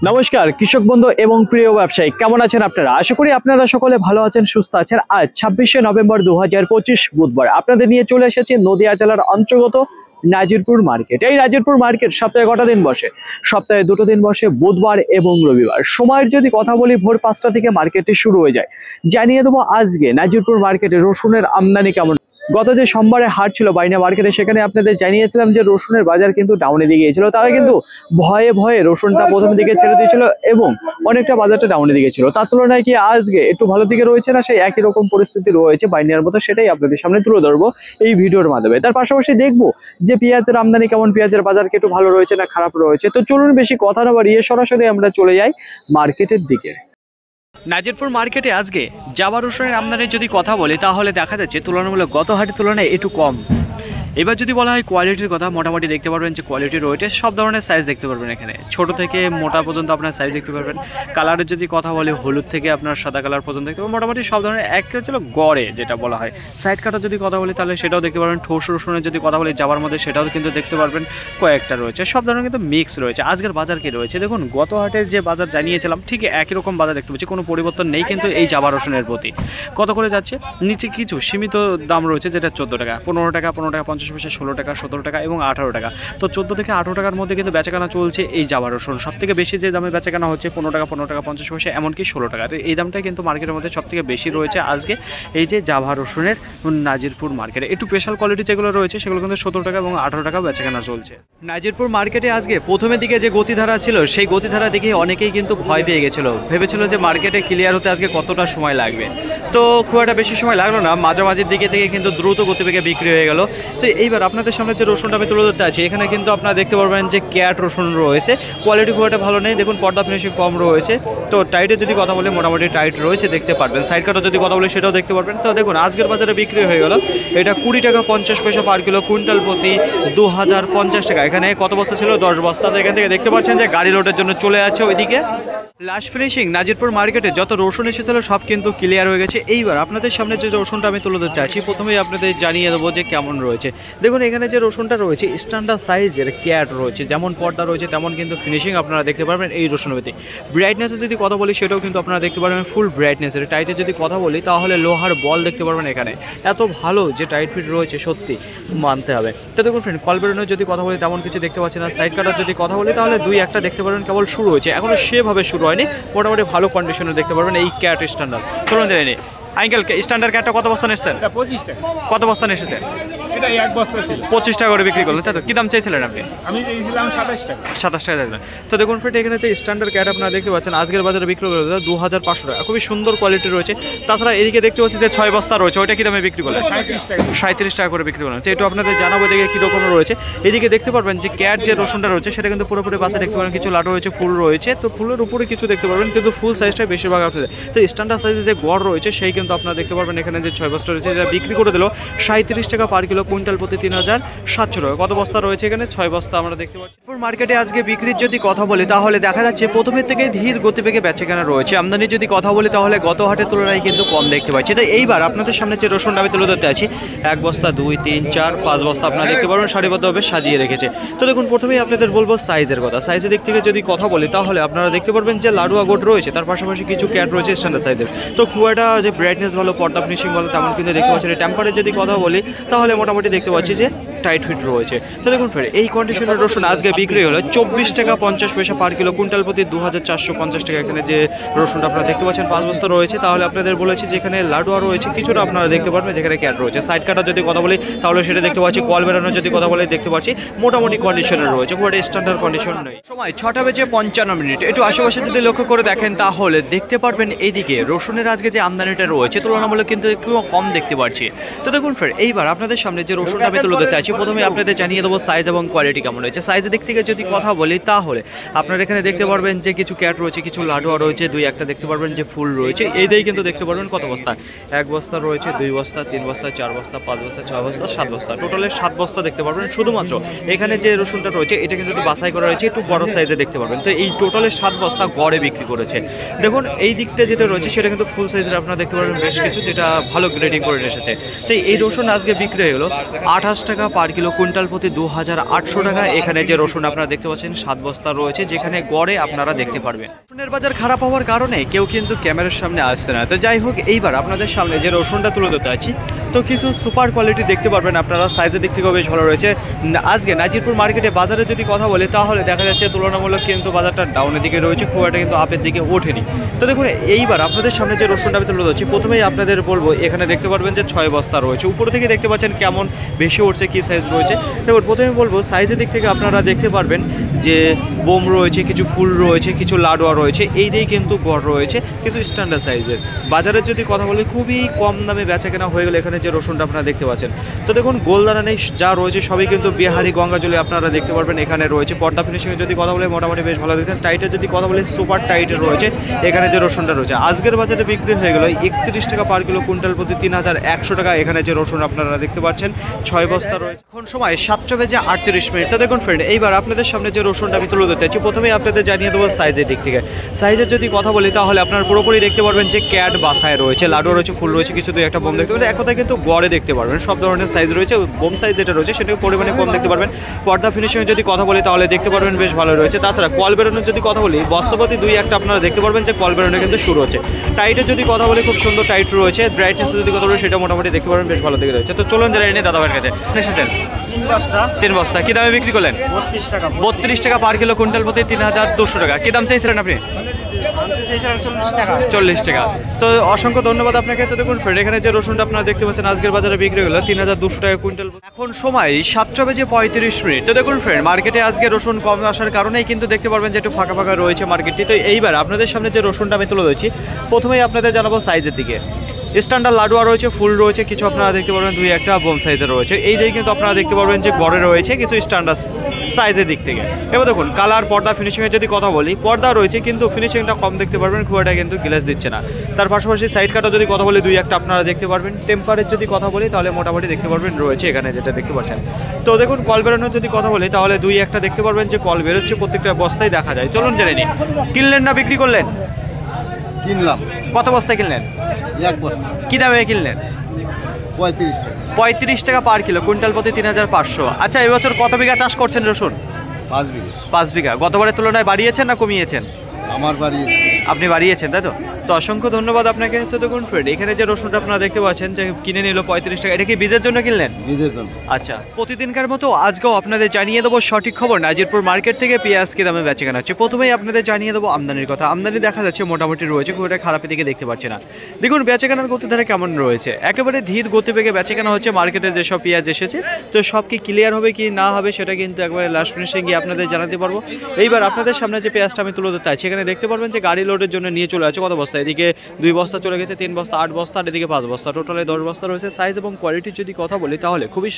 নমস্কার কৃষক বন্ধু এবং প্রিয় ব্যবসায়ী, কেমন আছেন আপনারা? আশা করি আপনারা সকলে ভালো আছেন, সুস্থ আছেন। আজ 26শে নভেম্বর 2025 বুধবার আপনাদের নিয়ে চলে এসেছি নদিয়া জেলার অন্তর্গত নাজিরপুর মার্কেট। এই নাজিরপুর মার্কেট সপ্তাহে কটা দিন বসে? সপ্তাহে দুটো দিন বসে, বুধবার এবং রবিবার। সময়ের যদি কথা বলি, ভোর 5টা থেকে মার্কেটটি শুরু হয়ে যায়। জানিয়ে দেবো আজকে নাজিরপুর মার্কেটে রসুনের আমদানি কেমন। গত যে সোমবারে হাট ছিল বাইনা মার্কেটে, সেখানে আপনাদের জানিয়েছিলাম যে রসুনের বাজার কিন্তু ডাউনে দিকে গিয়েছিল। তারা কিন্তু ভয়ে ভয়ে রসুনটা প্রথম দিকে ছেড়ে দিয়েছিল এবং অনেকটা বাজারটা ডাউনে দিকে ছিল। তার তুলনায় কি আজকে একটু ভালো দিকে রয়েছে না সেই একই রকম পরিস্থিতি রয়েছে বাইনার মতো, সেটাই আপনাদের সামনে তুলে ধরবো এই ভিডিওর মাধ্যমে। তার পাশাপাশি দেখবো যে পেঁয়াজের আমদানি কেমন, পেঁয়াজের বাজার কি একটু ভালো রয়েছে না খারাপ রয়েছে। তো চলুন বেশি কথা না বাড়িয়ে সরাসরি আমরা চলে যাই মার্কেটের দিকে। নাজিরপুর মার্কেটে আজকে জাবা রসুনের আমদানির যদি কথা বলি, তাহলে দেখা যাচ্ছে তুলনামূলক গত হাটের তুলনায় একটু কম। এবার যদি বলা হয় কোয়ালিটির কথা, মোটামুটি দেখতে পারবেন যে কোয়ালিটি রয়েছে, সব ধরনের সাইজ দেখতে পারবেন এখানে, ছোট থেকে মোটা পর্যন্ত আপনার সাইজ দেখতে পারবেন। কালারের যদি কথা বলি, হলুদ থেকে আপনার সাদা কালার পর্যন্ত দেখতে পাবেন, মোটামুটি সব ধরনের। একটা ছিল গড়ে যেটা বলা হয়। সাইড কাটার যদি কথা বলি তাহলে সেটাও দেখতে পারবেন। ঠোস রসুনের যদি কথা বলি যাবার মধ্যে, সেটাও কিন্তু দেখতে পারবেন, কয়েকটা রয়েছে। সব ধরনের কিন্তু মিক্স রয়েছে। আজকের বাজার কি রয়েছে দেখুন, গত হাটের যে বাজার জানিয়েছিলাম ঠিক একই রকম বাজার দেখতে পাচ্ছি, কোনো পরিবর্তন নেই কিন্তু এই জাবা রসুনের প্রতি। কত করে যাচ্ছে? নিচে কিছু সীমিত দাম রয়েছে, যেটা 14 টাকা, 15 টাকা, 15 টাকা 50 পয়সা, 16 টাকা, 17 টাকা এবং 18 টাকা। তো 14 থেকে 18 টাকার মধ্যে কিন্তু বেচাকেনা চলছে এই জাবা রসুন। সব থেকে বেশি যে দামে বেচাকেনা হচ্ছে 15 টাকা, 15 টাকা 50 পয়সা, এমনকি 16 টাকা। তো এই দামটাই কিন্তু মার্কেটের মধ্যে সব থেকে বেশি রয়েছে আজকে এই যে জাবা রসুনের নাজিরপুর মার্কেটে। একটু স্পেশাল কোয়ালিটি যেগুলো রয়েছে সেগুলো কিন্তু 17 টাকা এবং 18 টাকা বেচাকেনা চলছে নাজিরপুর মার্কেটে। আজকে প্রথমের দিকে যে গতিধারা ছিল, সেই গতিধারা দেখে অনেকেই কিন্তু ভয় পেয়ে গেছিল, ভেবেছিল যে মার্কেটে ক্লিয়ার হতে আজকে কতটা সময় লাগবে। তো খুব একটা বেশি সময় লাগলো না, মাঝামাঝির দিকে থেকে কিন্তু দ্রুত গতিবেগে বিক্রি হয়ে গেল। তো এইবার আপনাদের সামনে যে রসুনটা আমি তুলে ধরতে আছি, এখানে কিন্তু আপনারা দেখতে পারবেন যে ক্যাট রসুন রয়েছে। কোয়ালিটি খুব একটা ভালো নেই, দেখুন পর্দা ফিনিশিং কম রয়েছে। তো টাইটের যদি কথা বলি, মোটামুটি টাইট রয়েছে, দেখতে পারবেন। সাইড কাটার যদি কথা বলি সেটাও দেখতে পারবেন। তো দেখুন আজকের বাজারে বিক্রি হয়ে গেল এটা 20 টাকা 50 পয়সা পার কিলো, কুইন্টাল প্রতি 2050 টাকা। এখানে কত বস্তা ছিল? 10 বস্তা। তো এখান থেকে দেখতে পাচ্ছেন যে গাড়ি লোডের জন্য চলে আছে ওইদিকে। লাস্ট ফিনিশিং নাজিরপুর মার্কেটে যত রসুন এসেছিল সব কিন্তু ক্লিয়ার হয়ে গেছে। এইবার আপনাদের সামনে যে রসুনটা আমি তুলে ধরতে আছি, প্রথমেই আপনাদের জানিয়ে দেবো যে কেমন রয়েছে। দেখুন এখানে যে রসুনটা রয়েছে স্ট্যান্ডার্ড সাইজের ক্যাট রয়েছে, যেমন পর্দা রয়েছে তেমন কিন্তু ফিনিশিং আপনারা দেখতে পারবেন এই রসুনের মধ্যে। ব্রাইটনেসের যদি কথা বলি সেটাও কিন্তু আপনারা দেখতে পারবেন ফুল ব্রাইটনেসের। টাইটের যদি কথা বলি তাহলে লোহার বল দেখতে পারবেন এখানে। এত ভালো যে টাইট ফিট রয়েছে, সত্যি মানতে হবে। তো দেখুন ফ্রেন্ড, কল বেরোনোর যদি কথা বলি তেমন কিছু দেখতে পাচ্ছি না। সাইড কাটার যদি কথা বলি তাহলে দুই একটা দেখতে পারবেন, কেবল শুরু হয়েছে, এখনও সেভাবে শুরু হয়নি। মোটামুটি ভালো কন্ডিশনে দেখতে পারবেন এই ক্যাট স্ট্যান্ডার্ড। চলুন জেনে নিই। আঙ্কেল স্ট্যান্ডার্ড ক্যাটটা কত বস্তা এসেছেন? 25 টাকা। কত বস্তা এসেছে? এটা এক বস্তা ছিল, 25 টাকা করে বিক্রি করলেন, তাই তো? কি দাম চাইছিলেন আপনি? আমি চাইছিলাম 27 টাকা। 27 টাকা চাইছিলেন। তো দেখুন ফ্রেন্ড, এখানে যে স্ট্যান্ডার্ড ক্যাট আপনারা দেখতে পাচ্ছেন আজকের বাজারে বিক্রি করে 2500 টাকা। খুবই সুন্দর কোয়ালিটি রয়েছে। তাছাড়া এদিকে দেখতে পাচ্ছি যে 6 বস্তা রয়েছে, ওইটা কি দামে বিক্রি করলেন? 37 টাকা করে বিক্রি করলেন। তো একটু আপনাদের জানাবো দেখে কীরকম রয়েছে। এদিকে দেখতে পারবেন যে ক্যাট যে রসুনটা রয়েছে সেটা কিন্তু পুরোপুরি বাসে দেখতে পারবেন, কিছু লাটো রয়েছে, ফুল রয়েছে। তো ফুলের উপরে কিছু দেখতে পারবেন, কিন্তু ফুল সাইজটাই বেশিরভাগ আপনাদের। তো স্ট্যান্ডার্ড সাইজে যে গড় রয়েছে সেই কিন্তু আপনারা দেখতে পারবেন এখানে যে 6 বস্তা রয়েছে, এটা বিক্রি করে দিল 37 টাকা পার কিলো, কুইন্টাল প্রতি 3700 টাকা। কত বস্তা রয়েছে এখানে? 6 বস্তা আমরা দেখতে পাচ্ছি। মার্কেটে আজকে বিক্রির যদি কথা বলি তাহলে দেখা যাচ্ছে প্রথমের থেকে ধীর গতিবেগে বেচাকেনা রয়েছে। আমদানি যদি কথা বলি তাহলে গত হাটের তুলনায় কিন্তু কম দেখতে পাচ্ছি। তাই এইবার আপনাদের সামনে যে রসুনটা আমি তুলে ধরতে আছি, 1 বস্তা 2 3 4 5 বস্তা আপনারা দেখতে পারবেন সারিবদ্ধভাবে সাজিয়ে রেখেছে। তো দেখুন প্রথমেই আপনাদের বলবো সাইজের কথা। সাইজের দিক থেকে যদি কথা বলি তাহলে আপনারা দেখতে পারবেন যে লাডুয়া গোট রয়েছে, তার পাশাপাশি কিছু ক্যাট রয়েছে স্ট্যান্ডার্ড সাইজের। তো খুব একটা যে ব্রাইটনেস ভালো, পর্দা ফিনিশিং ভালো তেমন কিন্তু দেখতে পাচ্ছেন। টেম্পারের যদি কথা বলি তাহলে মোটামুটি দেখতে পাচ্ছি যে টাইট ফিট রয়েছে। তো দেখুন ফের এই কন্ডিশনের রসুন আজকে বিক্রি হলো 24 টাকা 50 পয়সা পার কিলো, কুইন্টাল প্রতি 2450 টাকা। এখানে যে রসুনটা আপনারা দেখতে পাচ্ছেন 5 বস্তা রয়েছে। তাহলে আপনাদের বলেছি যেখানে লাডুয়া রয়েছে কিছুটা আপনারা দেখতে পারবেন, যেখানে ক্যাট রয়েছে। সাইড কাটার যদি কথা বলি তাহলে সেটা দেখতে পাচ্ছি। কল বেরোনোর যদি কথা বলি দেখতে পাচ্ছি মোটামুটি কন্ডিশনের রয়েছে, খুব একটা স্ট্যান্ডার্ড কন্ডিশন নেই। সময় 6:55 একটু আশেপাশে যদি লক্ষ্য করে দেখেন তাহলে দেখতে পারবেন এইদিকে রসুনের আজকে যে আমদানিটা রয়েছে তুলনামূলক কিন্তু একটু কম দেখতে পাচ্ছি। তো দেখুন ফ্রেন্ড, এইবার আপনাদের সামনে যে রসুনটা আমি তুলে ধরতে আছি, প্রথমে আপনাদের জানিয়ে দেবো সাইজ এবং কোয়ালিটি কেমন রয়েছে। সাইজের দিক থেকে যদি কথা বলি তাহলে আপনারা এখানে দেখতে পারবেন যে কিছু ক্যাট রয়েছে, কিছু লাডুয়া রয়েছে, দুই একটা দেখতে পারবেন যে ফুল রয়েছে। এই দিয়েই কিন্তু দেখতে পারবেন কত বস্তা, 1 বস্তা রয়েছে, 2 বস্তা, 3 বস্তা, 4 বস্তা, 5 বস্তা, 6 বস্তা, 7 বস্তা, টোটালে 7 বস্তা দেখতে পারবেন। শুধুমাত্র এখানে যে রসুনটা রয়েছে এটা কিন্তু একটু বাছাই করা রয়েছে, একটু বড় সাইজে দেখতে পারবেন। তো এই টোটালে 7 বস্তা গড়ে বিক্রি করেছে। দেখুন এই দিকটা যেটা রয়েছে সেটা কিন্তু ফুল সাইজের আপনারা দেখতে পারবেন বেশ কিছু, যেটা ভালো গ্রেডিং করে এসেছে। তো এই রসুন আজকে বিক্রি হয়ে গেল 28 টাকা পার কিলো, কুইন্টাল প্রতি 2800 টাকা। এখানে যে রসুন আপনারা দেখতে পাচ্ছেন 7 বস্তা রয়েছে, যেখানে গড়ে আপনারা দেখতে পারবেন। রসুনের বাজার খারাপ হওয়ার কারণে কেউ কিন্তু ক্যামেরার সামনে আসছে না। তো যাই হোক, এইবার আপনাদের সামনে যে রসুনটা তুলে ধরতে আছি, তো কিছু সুপার কোয়ালিটি দেখতে পারবেন আপনারা। সাইজের দিক থেকেও বেশ ভালো রয়েছে। আজকে নাজিরপুর মার্কেটে বাজারে যদি কথা বলি তাহলে দেখা যাচ্ছে তুলনামূলক কিন্তু বাজারটা ডাউনের দিকে রয়েছে, খুব একটা কিন্তু আপের দিকে ওঠেনি। তো দেখুন, এইবার আপনাদের সামনে যে রসুনটা আমি তুলে ধরছি, প্রথমেই আপনাদের বলবো এখানে দেখতে পারবেন যে 6 বস্তা রয়েছে। উপর থেকে দেখতে পাচ্ছেন কেমন বেশি উঠছে, কী সাইজ রয়েছে। দেখুন, প্রথমে বলবো সাইজের দিক থেকে আপনারা দেখতে পারবেন যে বোম রয়েছে, কিছু ফুল রয়েছে, কিছু লাডোয়া রয়েছে, এই দিয়েই কিন্তু গড় রয়েছে, কিছু স্ট্যান্ডার্ড সাইজের। বাজারের যদি কথা বলি খুবই কম দামে বেচা কেনা হয়ে গেলে এখানে যে রসুনটা আপনারা দেখতে পাচ্ছেন। তো দেখুন, গোলদানা নেই, যা রয়েছে সবই কিন্তু বিহারি গঙ্গাজলে আপনারা দেখতে পারবেন এখানে রয়েছে। পর্দা ফিনিশিংয়ে যদি কথা বলে মোটামুটি বেশ ভালো দেখতেন। টাইটের যদি কথা বলি সুপার টাইটের রয়েছে এখানে যে রসুনটা রয়েছে। আজকের বাজারে বিক্রি হয়ে গেল 31 টাকা পার কিলো, কুইন্টাল প্রতি 3100 টাকা। এখানে যে রসুন আপনারা দেখতে পাচ্ছেন 6 বস্তা রয়েছে। এখন সময় 7:38। তো দেখুন ফ্রেন্ড, এইবার আপনাদের সামনে যে রসুনটা আমি তুলে ধরতে চাইছি, প্রথমেই আপনাদের জানিয়ে দেবো সাইজের দিক থেকে। সাইজের যদি কথা বলি তাহলে আপনারা পুরোপুরি দেখতে পারবেন যে ক্যাট বাসায় রয়েছে, লাডু রয়েছে, ফুল রয়েছে, কিছু দুই একটা বোম দেখতে পাবেন। এক কথায় কিন্তু গড়ে দেখতে পারবেন সব ধরনের সাইজ রয়েছে। বোম সাইজ যেটা রয়েছে সেটাকে পরিমাণে কম দেখতে পারবেন। পর্দা ফিনিশিংয়ে যদি কথা বলি তাহলে দেখতে পারবেন বেশ ভালো রয়েছে। তাছাড়া কল বেরোনোর যদি কথা বলি, বস্তাপতি দুই একটা আপনারা দেখতে পারবেন যে কল বেরোনো কিন্তু শুরু হচ্ছে। টাইটের যদি কথা বলি খুব সুন্দর টাইট রয়েছে। ব্রাইটনেসের যদি কথা বলি সেটা মোটামুটি দেখতে পারবেন বেশ ভালো দিকে রয়েছে। তো চলুন যারা এনে দাদাভাইয়ের কাছে এসেছেন। 3 বস্তা কি দামে বিক্রি করলেন? 32 টাকা পার কিলো, কুইন্টাল প্রতি 3200 টাকা। কি দাম চাইছিলেন আপনি? 40 টাকা। তো অসংখ্য ধন্যবাদ আপনাকে। তো দেখুন ফ্রেন্ড, এখানে যে রসুনটা আপনারা দেখতে পাচ্ছেন আজকের বাজারে বিক্রি হলো 3200 টাকা কুইন্টাল। এখন সময় 7:35। তো দেখুন ফ্রেন্ড, মার্কেটে আজকে রসুন কম আসার কারণেই কিন্তু দেখতে পারবেন যে একটু ফাঁকা ফাঁকা রয়েছে মার্কেটটি। তো এইবার আপনাদের সামনে যে রসুনটা আমি তুলে ধরছি, প্রথমেই আপনাদের জানাবো সাইজের দিকে। স্ট্যান্ডার্ড লাডুয়া রয়েছে, ফুল রয়েছে, কিছু আপনারা দেখতে পারবেন দুই একটা বোম সাইজের রয়েছে। এই দিকে কিন্তু আপনারা দেখতে পারবেন যে গড়ে রয়েছে কিছু স্ট্যান্ডার্ড সাইজের দিক থেকে। এবার দেখুন কালার, পর্দা ফিনিশিংয়ের যদি কথা বলি, পর্দা রয়েছে কিন্তু ফিনিশিংটা কম দেখতে পারবেন, খুব একটা কিন্তু গ্লেজ দিচ্ছে না। তার পাশাপাশি সাইড কাটও যদি কথা বলি দুই একটা আপনারা দেখতে পারবেন। টেম্পারের যদি কথা বলি তাহলে মোটামুটি দেখতে পারবেন রয়েছে এখানে যেটা দেখতে পাচ্ছেন। তো দেখুন কল বেরোনোর যদি কথা বলি তাহলে দুই একটা দেখতে পারবেন যে কল বেরোচ্ছে, প্রত্যেকটা বস্তায় দেখা যায়। চলুন জেনে নিই, কিনলেন না বিক্রি করলেন? কিনলাম। কত বস্তা কিনলেন? 1 বস্তা। কি দামে কিনলেন? 35 টাকা। 35 টাকা পার কিলো, কুইন্টাল প্রতি 3500। আচ্ছা, এবছর কত বিঘা চাষ করছেন রসুন? 5 বিঘা। 5 বিঘা। গতবারের তুলনায় বাড়িয়েছেন না কমিয়েছেন? আমার বাড়ি আপনি বাড়িয়েছেন, তাই তো? তো অসংখ্য ধন্যবাদ আপনাকে। তো দেখুন ফ্রেন্ড, এখানে যে রসুনটা আপনারা দেখতে পাচ্ছেন যে কিনে নিল 35 টাকা, এটা কি বীজের জন্য কিনলেন? বীজের জন্য। আচ্ছা, প্রতিদিনকার মতো আজকেও আপনাদের জানিয়ে দেবো সঠিক খবর। নাজিরপুর মার্কেট থেকে পেঁয়াজ কি দামে বেচে কেনা হচ্ছে। প্রথমেই আপনাদের জানিয়ে দেবো আমদানির কথা। আমদানি দেখা যাচ্ছে মোটামুটি রয়েছে, খুব একটা খারাপের দিকে দেখতে পাচ্ছি না। দেখুন বেচে কেনার গতিধারা কেমন রয়েছে, একেবারে ধীর গতিবেগে বেচে কেনা হচ্ছে। মার্কেটে যেসব পেঁয়াজ এসেছে, তো সব কি ক্লিয়ার হবে কি না হবে সেটা কিন্তু একবারে লাস্ট ফিনিশে গিয়ে আপনাদের জানাতে পারবো। এইবার আপনাদের সামনে যে পেঁয়াজটা আমি তুলে ধরতে চাইছি, এখানে দেখতে পারবেন যে গাড়ি লোডের জন্য নিয়ে চলে আছে কত বস্তা। এদিকে 2 বস্তা চলে গেছে, 3 বস্তা, 8 বস্তা, আর এদিকে 5 বস্তা, টোটালে 10 বস্তা রয়েছে। সাইজ এবং কোয়ালিটির যদি কথা বলি তাহলে খুবই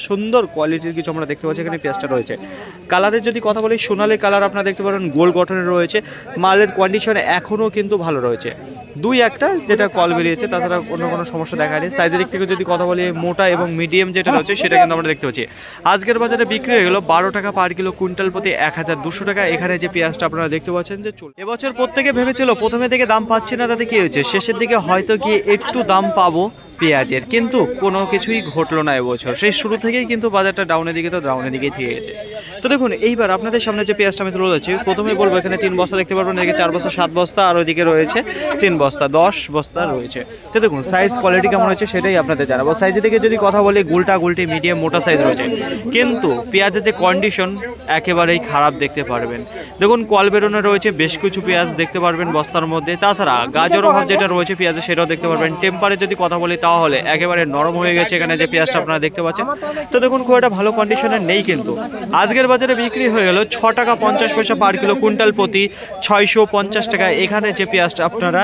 সুন্দর কোয়ালিটির কিছু আমরা দেখতে পাচ্ছি এখানে পেঁয়াজটা রয়েছে। কালারের যদি কথা বলি, সোনালি কালার আপনারা দেখতে পারেন, গোল গঠনের রয়েছে। মালের কন্ডিশন এখনও কিন্তু ভালো রয়েছে, দুই একটা যেটা কল বেরিয়েছে, তাছাড়া অন্য কোনো সমস্যা দেখা নেই। সাইজের দিক থেকে যদি কথা বলি, মোটা এবং মিডিয়াম যেটা রয়েছে সেটা কিন্তু আমরা দেখতে পাচ্ছি। আজকের বাজারে বিক্রি হয়ে গেল 12 টাকা পার কিলো, কুইন্টাল প্রতি 1200 টাকা। এখানে যে পেঁয়াজটা আপনারা দেখতে পাচ্ছেন যে এবছর প্রত্যেকে ভেবেছিল প্রথমে থেকে দাম পাচ্ছি না, তাতে কি হয়েছে, শেষের দিকে হয়তো গিয়ে একটু দাম পাবো পেঁয়াজের, কিন্তু কোনো কিছুই ঘটলো না এবছর। সেই শুরু থেকেই কিন্তু বাজারটা ডাউনের দিকে, তো ডাউনের দিকেই থেকে গেছে। তো দেখুন এইবার আপনাদের সামনে যে পেঁয়াজটা আমি তুলে ধরছি, প্রথমে বলবো এখানে 3 বস্তা দেখতে পারবেন, এদিকে 4 বস্তা, 7 বস্তা, আর ওইদিকে রয়েছে 3 বস্তা, 10 বস্তা রয়েছে। তো দেখুন সাইজ কোয়ালিটি কেমন হয়েছে সেটাই আপনাদের জানাবো। সাইজের দিকে যদি কথা বলি, গুলটা গুলটি মিডিয়াম মোটা সাইজ রয়েছে, কিন্তু পেঁয়াজের যে কন্ডিশন একেবারেই খারাপ দেখতে পারবেন। দেখুন কল বেরোনো রয়েছে, বেশ কিছু পেঁয়াজ দেখতে পারবেন বস্তার মধ্যে। তাছাড়া গাজর অভাব যেটা রয়েছে পেঁয়াজে, সেটাও দেখতে পারবেন। টেম্পারে যদি কথা বলি তাহলে একেবারে নরম হয়ে গেছে এখানে যে পেঁয়াজটা আপনারা দেখতে পাচ্ছেন। তো দেখুন খুব একটা ভালো কন্ডিশনের নেই, কিন্তু আজকের বাজারে বিক্রি হয়ে গেল 6 টাকা 50 পয়সা পার কিলো, কুইন্টাল প্রতি 650 টাকা। এখানে যে পেঁয়াজটা আপনারা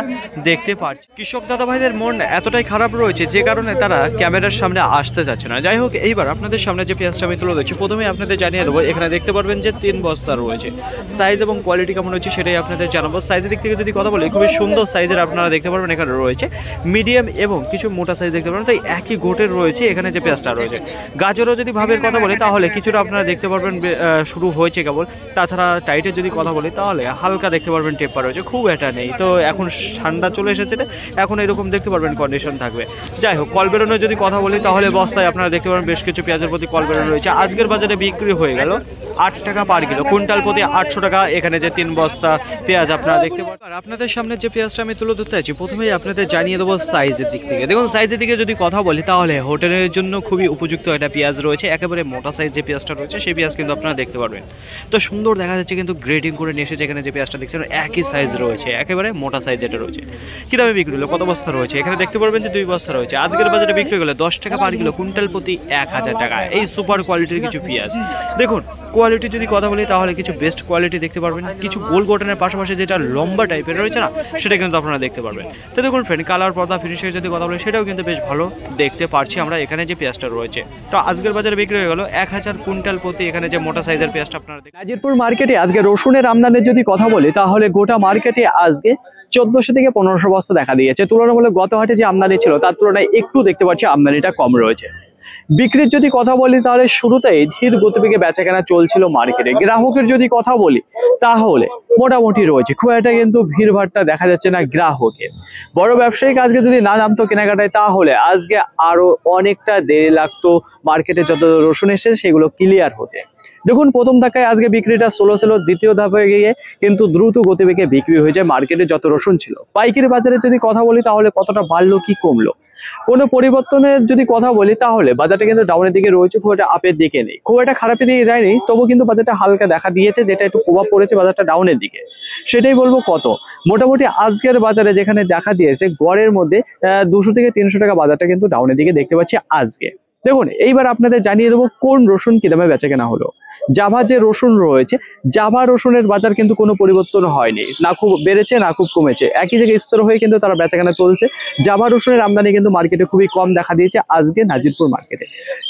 দেখতে পাচ্ছেন, কৃষক দাদা ভাইদের মন এতটাই খারাপ রয়েছে যে কারণে তারা ক্যামেরার সামনে আসতে চাচ্ছে না। যাই হোক, এইবার আপনাদের সামনে যে পেঁয়াজটা আমি তুলে দিচ্ছি, প্রথমে আপনাদের জানিয়ে দেবো এখানে দেখতে পারবেন যে 3 বস্তা রয়েছে। সাইজ এবং কোয়ালিটি কেমন হচ্ছে সেটাই আপনাদের জানাবো। সাইজের দিক থেকে যদি কথা বলি, খুবই সুন্দর সাইজের আপনারা দেখতে পারবেন এখানে রয়েছে। মিডিয়াম এবং কিছু মোটা একটা সাইজ দেখতে পারেন, তাই একই গোটের রয়েছে এখানে যে পেঁয়াজটা রয়েছে। গাজরও যদি ভাবের কথা বলি তাহলে কিছুটা আপনারা দেখতে পারবেন শুরু হয়েছে কেবল। তাছাড়া টাইটের যদি কথা বলি তাহলে হালকা দেখতে পারবেন টেম্পার রয়েছে, খুব একটা নেই। তো এখন ঠান্ডা চলে এসেছে, এখন এরকম দেখতে পারবেন কন্ডিশন থাকবে। যাই হোক, কল বেরোনোর যদি কথা বলি তাহলে বস্তায় আপনারা দেখতে পারেন বেশ কিছু পেঁয়াজের প্রতি কল বেরোনো রয়েছে। আজকের বাজারে বিক্রি হয়ে গেল 8 টাকা পার কিলো, কুইন্টাল প্রতি 800 টাকা। এখানে যে 3 বস্তা পেঁয়াজ আপনারা দেখতে পারেন। আর আপনাদের সামনে যে পেঁয়াজটা আমি তুলে ধরতে আছি, প্রথমেই আপনাদের জানিয়ে দেবো সাইজের দিক থেকে। দেখুন সাইজের দিকে যদি কথা বলি তাহলে হোটেলের জন্য খুবই উপযুক্ত একটা পেঁয়াজ রয়েছে। একেবারে মোটা সাইজ যে পেঁয়াজটা রয়েছে সেই পেঁয়াজ কিন্তু আপনারা দেখতে পারবেন। তো সুন্দর দেখা যাচ্ছে, কিন্তু গ্রেডিং করে নিয়ে এসেছে। এখানে যে পেঁয়াজটা দেখছেন একই সাইজ রয়েছে, একেবারে মোটা সাইজ যেটা রয়েছে। কী দামে বিক্রি হলো, কত বস্তা রয়েছে, এখানে দেখতে পারবেন যে 2 বস্তা রয়েছে। আজকের বাজারে বিক্রি হয়ে গেলে 10 টাকা পার কিলো, কুইন্টাল প্রতি 1000 টাকা। এই সুপার কোয়ালিটির কিছু পেঁয়াজ। দেখুন কোয়ালিটি যদি কথা বলি তাহলে কিছু বেস্ট কোয়ালিটি দেখতে পারবেন। কিছু গোল গঠনের পাশাপাশি যেটা লম্বা টাইপের রয়েছে না, সেটা কিন্তু আপনারা দেখতে পারবেন। তো দেখুন ফ্রেন্ড, কালার, পর্দা, ফিনিশের যদি কথা বলি সেটাও কিন্তু বেশ ভালো দেখতে পারছি আমরা এখানে যে পেঁয়াজটা রয়েছে। তো আজকের বাজারে বিক্রি হয়ে গেল 1000 কুইন্টাল প্রতি। এখানে যে মোটা সাইজের পেঁয়াজটা আপনারা দেখেন। নাজিরপুর মার্কেটে আজকে রসুনের আমদানির যদি কথা বলি তাহলে গোটা মার্কেটে আজকে 1400 থেকে 1500 বস্তা দেখা দিয়েছে। তুলনামূলক গত হাটে যে আমদানি ছিল তার তুলনায় একটু দেখতে পাচ্ছি আমদানিটা কম রয়েছে। বিক্রির যদি কথা বলি তাহলে শুরুতেই ধীর গতিবেগে বেচাকেনা চলছিল মার্কেটে। গ্রাহকের যদি কথা বলি তাহলে মোটামুটি রয়েছে, খুব একটা কিন্তু ভিড়ভাড়টা দেখা যাচ্ছে না গ্রাহকের। বড় ব্যবসায়িক আজকে যদি না নামতো কেনাকাটায় তাহলে আজকে আরো অনেকটা দেরি লাগতো মার্কেটে যত রসুন এসেছে সেগুলো ক্লিয়ার হতে। দেখুন প্রথম ধাক্কায় আজকে বিক্রিটা স্লো ছিল, দ্বিতীয় ধাপে গিয়ে কিন্তু দ্রুত গতিবেগে বিক্রি হয়ে যায় মার্কেটে যত রসুন ছিল। পাইকারি বাজারে যদি কথা বলি তাহলে কতটা বাড়লো কি কমলো, কোনো পরিবর্তনের যদি কথা বলি তাহলে বাজারটা কিন্তু ডাউনের দিকে রয়েছে, খুব একটা আপের দিকে নেই, খুব একটা খারাপের দিকে যায়নি। তবু কিন্তু বাজারটা হালকা দেখা দিয়েছে, যেটা একটু প্রভাব পড়েছে বাজারটা ডাউনের দিকে। সেটাই বলবো কত মোটামুটি আজকের বাজারে যেখানে দেখা দিয়েছে গড়ের মধ্যে 200 থেকে 300 টাকা বাজারটা কিন্তু ডাউনের দিকে দেখতে পাচ্ছি আজকে। দেখুন এইবার আপনাদের জানিয়ে দেবো কোন রসুন কি দামে বেচা কেনা হলো। জাভা যে রসুন রয়েছে, জাভা রসুনের বাজার কিন্তু কোনো পরিবর্তন হয়নি, না খুব বেড়েছে না খুব কমেছে, একই জায়গায় স্তর হয়ে কিন্তু তারা বেচাকেনা চলছে। জাভা রসুনের আমদানি কিন্তু মার্কেটে খুবই কম দেখা দিয়েছে আজকে নাজিরপুর মার্কেটে।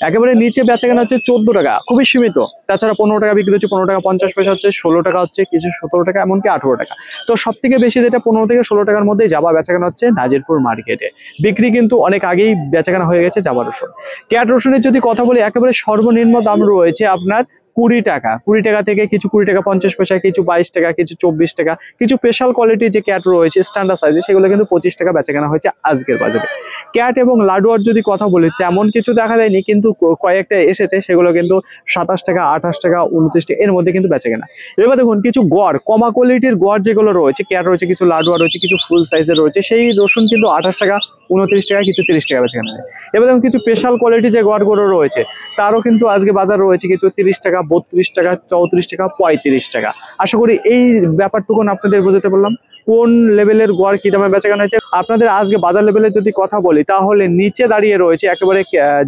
একেবারে নিচে বেচাকেনা হচ্ছে 14 টাকা, খুবই সীমিত। তাছাড়া 15 টাকা বিক্রি হচ্ছে, 15 টাকা 50 পয়সা হচ্ছে, 16 টাকা হচ্ছে, কিছু 17 টাকা, এমনকি 18 টাকা। তো সব থেকে বেশি যেটা 15 থেকে 16 টাকার মধ্যে জাভা বেচাকেনা হচ্ছে নাজিরপুর মার্কেটে। বিক্রি কিন্তু অনেক আগেই বেচাকেনা হয়ে গেছে জাভা রসুন। ক্যাট রসুনের যদি কথা বলি একেবারে সর্বনিম্ন দাম রয়েছে আপনার 20 টাকা, 20 টাকা থেকে কিছু 20 টাকা 50 পয়সা, কিছু 22 টাকা, কিছু 24 টাকা। কিছু স্পেশাল কোয়ালিটি যে ক্যাট রয়েছে স্ট্যান্ডার্ড সাইজে সেগুলো কিন্তু 25 টাকা বেচাকেনা হয়েছে আজকের বাজারে। ক্যাট এবং লাডুয়ার যদি কথা বলি তেমন কিছু দেখা যায়নি, কিন্তু কয়েকটা এসেছে, সেগুলো কিন্তু 27 টাকা, 28 টাকা, 29 টাকা এর মধ্যে কিন্তু বেচাকেনা। এবার দেখুন কিছু গড় কমা কোয়ালিটির গড় যেগুলো রয়েছে, ক্যাট রয়েছে, কিছু লাডুয়া রয়েছে, কিছু ফুল সাইজের রয়েছে, সেই রসুন কিন্তু 28 টাকা, 29 টাকা, কিছু 30 টাকা বেচাকেনা হয়। এবার দেখুন কিছু স্পেশাল কোয়ালিটি যে গড়গুলো রয়েছে তারও কিন্তু আজকে বাজার রয়েছে কিছু 30 টাকা, 32 টাকা, 34 টাকা, 35 টাকা। আশা করি এই ব্যাপারটুকু আপনাদের বোঝাতে পারলাম কোন লেভেলের গড় কি দামে বেচাকেনা হয়েছে। আপনাদের আজকে বাজার লেভেলের যদি কথা বলি তাহলে নিচে দাঁড়িয়ে রয়েছে একেবারে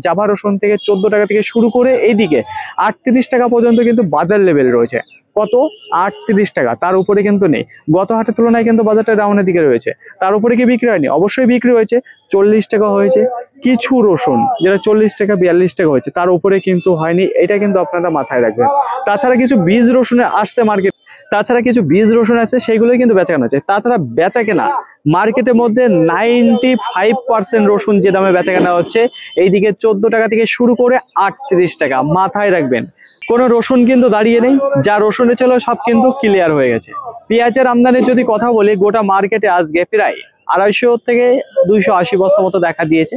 জাভা রসুন থেকে 14 টাকা থেকে শুরু করে এইদিকে 38 টাকা পর্যন্ত কিন্তু বাজার লেভেল রয়েছে। কত? 38 টাকা, তার উপরে কিন্তু নেই। গত হাটের তুলনায় কিন্তু বাজারটা ডাউনের দিকে রয়েছে। তার উপরে কি বিক্রি হয়নি? অবশ্যই বিক্রি হয়েছে, 40 টাকা হয়েছে। কিছু রসুন যেটা 40 টাকা 42 টাকা হয়েছে, তার উপরে কিন্তু হয়নি, এটা কিন্তু আপনারা মাথায় রাখবেন। তাছাড়া কিছু বীজ রসুনে আসছে মার্কেট, তাছাড়া কিছু বীজ রসুন আছে সেইগুলোই কিন্তু বেচাকেনা হচ্ছে। তাছাড়া বেচাকেনা মার্কেটের মধ্যে 95% রসুন যে দামে বেচাকেনা হচ্ছে এইদিকে 14 টাকা থেকে শুরু করে 38 টাকা, মাথায় রাখবেন। কোনো রসুন কিন্তু দাঁড়িয়ে নেই, যা রসুনে ছিল সব কিন্তু ক্লিয়ার হয়ে গেছে। পেঁয়াজের আমদানির যদি কথা বলি গোটা মার্কেটে আজকে প্রায় 250 থেকে 280 বস্তা মতো দেখা দিয়েছে।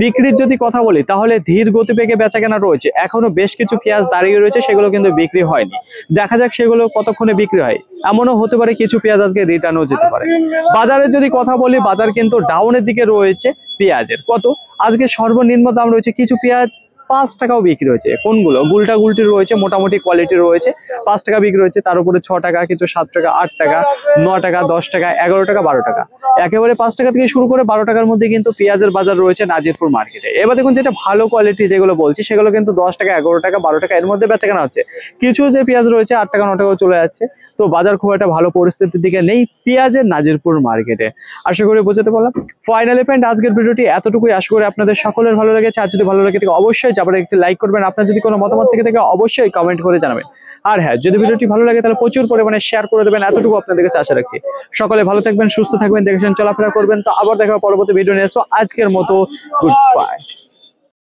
বিক্রির যদি কথা বলি তাহলে ধীর গতিবেগে বেচাকেনা রয়েছে, এখনো বেশ কিছু পেঁয়াজ দাঁড়িয়ে রয়েছে, সেগুলো কিন্তু বিক্রি হয়নি। দেখা যাক সেগুলো কতক্ষণে বিক্রি হয়। এমনও হতে পারে কিছু পেঁয়াজ আজকে রিটার্নও যেতে পারে। বাজারে যদি কথা বলি বাজার কিন্তু ডাউনের দিকে রয়েছে পেঁয়াজের। কত? আজকে সর্বনিম্ন দাম রয়েছে কিছু পেঁয়াজ 5 টাকাও বিক্রি হয়েছে। কোনগুলো? গুলটা গুলটি রয়েছে, মোটামুটি কোয়ালিটি রয়েছে, 5 টাকা বিক্রি হয়েছে। তার উপরে 6 টাকা, কিছু 7 টাকা, 8 টাকা, 9 টাকা, 10 টাকা, 11 টাকা, 12 টাকা। একেবারে 5 টাকা থেকে শুরু করে 12 টাকার মধ্যে কিন্তু পেঁয়াজের বাজার রয়েছে নাজিরপুর মার্কেটে। এবার দেখুন যেটা ভালো কোয়ালিটি যেগুলো বলছি সেগুলো কিন্তু 10 টাকা, 11 টাকা, 12 টাকা এর মধ্যে বেচাকেনা হচ্ছে। কিছু যে পেঁয়াজ রয়েছে 8 টাকা, 9 টাকাও চলে যাচ্ছে। তো বাজার খুব একটা ভালো পরিস্থিতির দিকে নেই পেঁয়াজের নাজিরপুর মার্কেটে। আশা করি বোঝাতে পারলাম। ফাইনালি ফ্রেন্ড আজকের ভিডিওটি এতটুকুই। আশা করি আপনাদের সকলের ভালো লেগেছে। আর যদি ভালো লাগে থাকে অবশ্যই যাবার একটি লাইক করবেন। আপনার যদি কোনো মতামত থেকে থাকে অবশ্যই কমেন্ট করে জানাবেন। আর হ্যাঁ, যদি ভিডিওটি ভালো লাগে তাহলে প্রচুর পরিমাণে শেয়ার করে দেবেন, এতটুকু আপনাদের কাছে আশা রাখছি। সকলে ভালো থাকবেন, সুস্থ থাকবেন, দেখেছেন চলাফেরা করবেন। তো আবার দেখা হবে পরবর্তী ভিডিও নিয়ে। সো আজকের মতো গুড বাই।